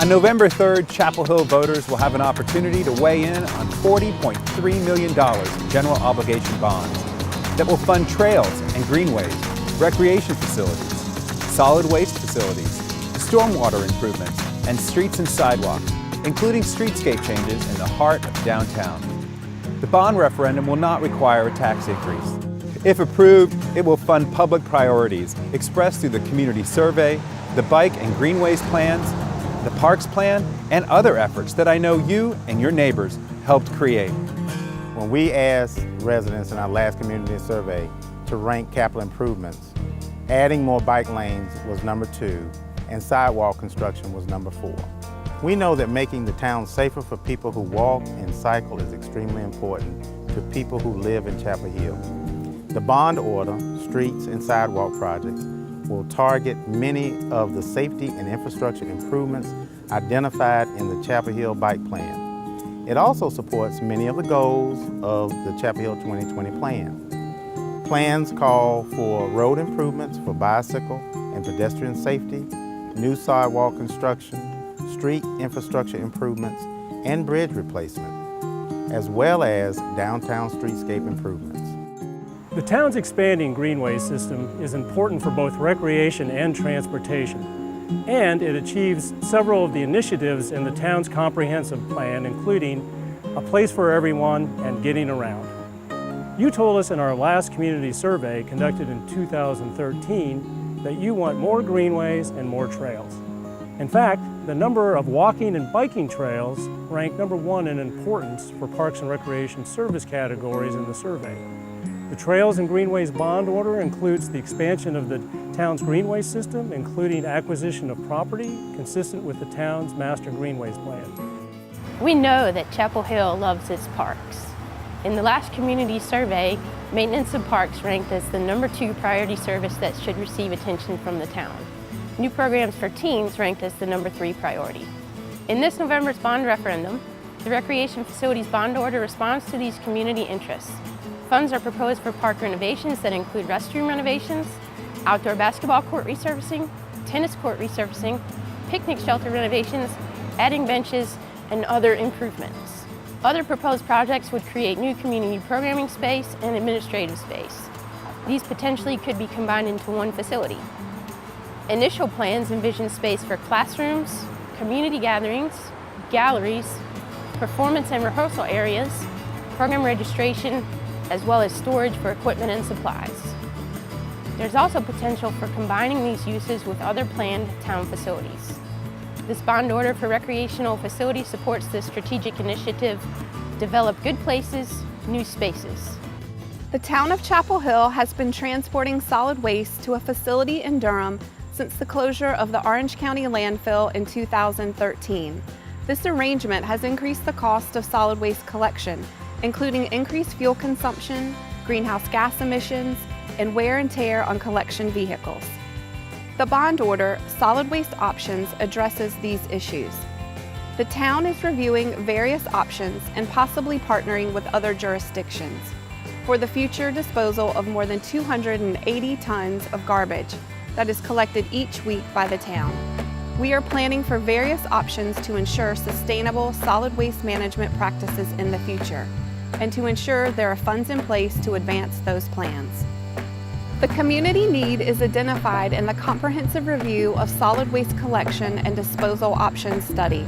On November 3rd, Chapel Hill voters will have an opportunity to weigh in on $40.3 million in general obligation bonds that will fund trails and greenways, recreation facilities, solid waste facilities, stormwater improvements, and streets and sidewalks, including streetscape changes in the heart of downtown. The bond referendum will not require a tax increase. If approved, it will fund public priorities expressed through the community survey, the bike and greenways plans, the parks plan, and other efforts that I know you and your neighbors helped create. When we asked residents in our last community survey to rank capital improvements, adding more bike lanes was number 2, and sidewalk construction was number 4. We know that making the town safer for people who walk and cycle is extremely important to people who live in Chapel Hill. The bond order, streets and sidewalk projects will target many of the safety and infrastructure improvements identified in the Chapel Hill Bike Plan. It also supports many of the goals of the Chapel Hill 2020 plan. Plans call for road improvements for bicycle and pedestrian safety, new sidewalk construction, street infrastructure improvements, and bridge replacement, as well as downtown streetscape improvements. The town's expanding greenway system is important for both recreation and transportation, and it achieves several of the initiatives in the town's comprehensive plan, including a place for everyone and getting around. You told us in our last community survey conducted in 2013 that you want more greenways and more trails. In fact, the number of walking and biking trails ranked number 1 in importance for Parks and Recreation service categories in the survey. The Trails and Greenways bond order includes the expansion of the town's greenway system, including acquisition of property consistent with the town's master greenways plan. We know that Chapel Hill loves its parks. In the last community survey, maintenance of parks ranked as the number 2 priority service that should receive attention from the town. New programs for teens ranked as the number 3 priority. In this November's bond referendum, the Recreation Facilities Bond Order responds to these community interests. Funds are proposed for park renovations that include restroom renovations, outdoor basketball court resurfacing, tennis court resurfacing, picnic shelter renovations, adding benches, and other improvements. Other proposed projects would create new community programming space and administrative space. These potentially could be combined into one facility. Initial plans envision space for classrooms, community gatherings, galleries, performance and rehearsal areas, program registration, as well as storage for equipment and supplies. There's also potential for combining these uses with other planned town facilities. This bond order for recreational facilities supports the strategic initiative, Develop Good Places, New Spaces. The town of Chapel Hill has been transporting solid waste to a facility in Durham since the closure of the Orange County landfill in 2013. This arrangement has increased the cost of solid waste collection, including increased fuel consumption, greenhouse gas emissions, and wear and tear on collection vehicles. The bond order, Solid Waste Options, addresses these issues. The town is reviewing various options and possibly partnering with other jurisdictions for the future disposal of more than 280 tons of garbage that is collected each week by the town. We are planning for various options to ensure sustainable solid waste management practices in the future, and to ensure there are funds in place to advance those plans. The community need is identified in the Comprehensive Review of Solid Waste Collection and Disposal Options Study.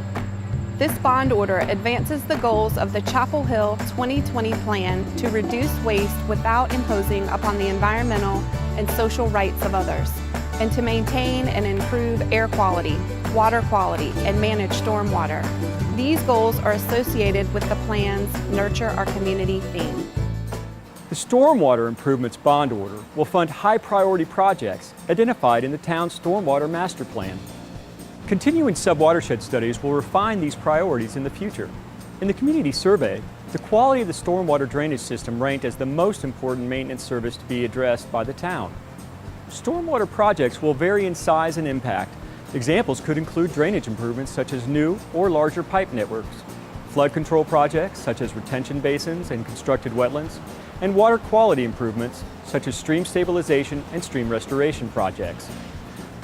This bond order advances the goals of the Chapel Hill 2020 plan to reduce waste without imposing upon the environmental and social rights of others, and to maintain and improve air quality, water quality, and manage stormwater. These goals are associated with the plan's Nurture Our Community theme. The Stormwater Improvements Bond Order will fund high-priority projects identified in the town's Stormwater Master Plan. Continuing subwatershed studies will refine these priorities in the future. In the community survey, the quality of the stormwater drainage system ranked as the most important maintenance service to be addressed by the town. Stormwater projects will vary in size and impact. Examples could include drainage improvements such as new or larger pipe networks, flood control projects such as retention basins and constructed wetlands, and water quality improvements such as stream stabilization and stream restoration projects.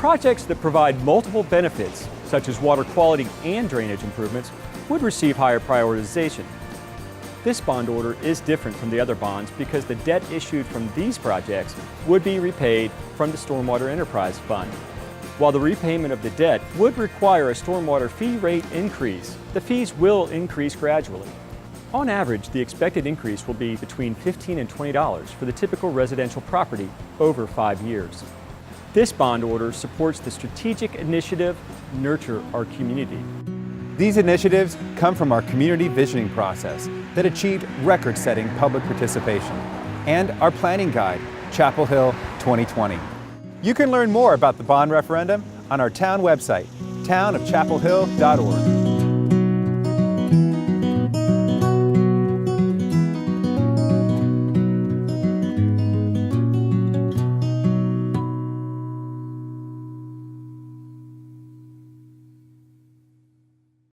Projects that provide multiple benefits, such as water quality and drainage improvements, would receive higher prioritization. This bond order is different from the other bonds because the debt issued from these projects would be repaid from the Stormwater Enterprise Fund. While the repayment of the debt would require a stormwater fee rate increase, the fees will increase gradually. On average, the expected increase will be between $15 and $20 for the typical residential property over 5 years. This bond order supports the strategic initiative, Nurture Our Community. These initiatives come from our community visioning process that achieved record-setting public participation, and our planning guide, Chapel Hill 2020. You can learn more about the bond referendum on our town website, townofchapelhill.org.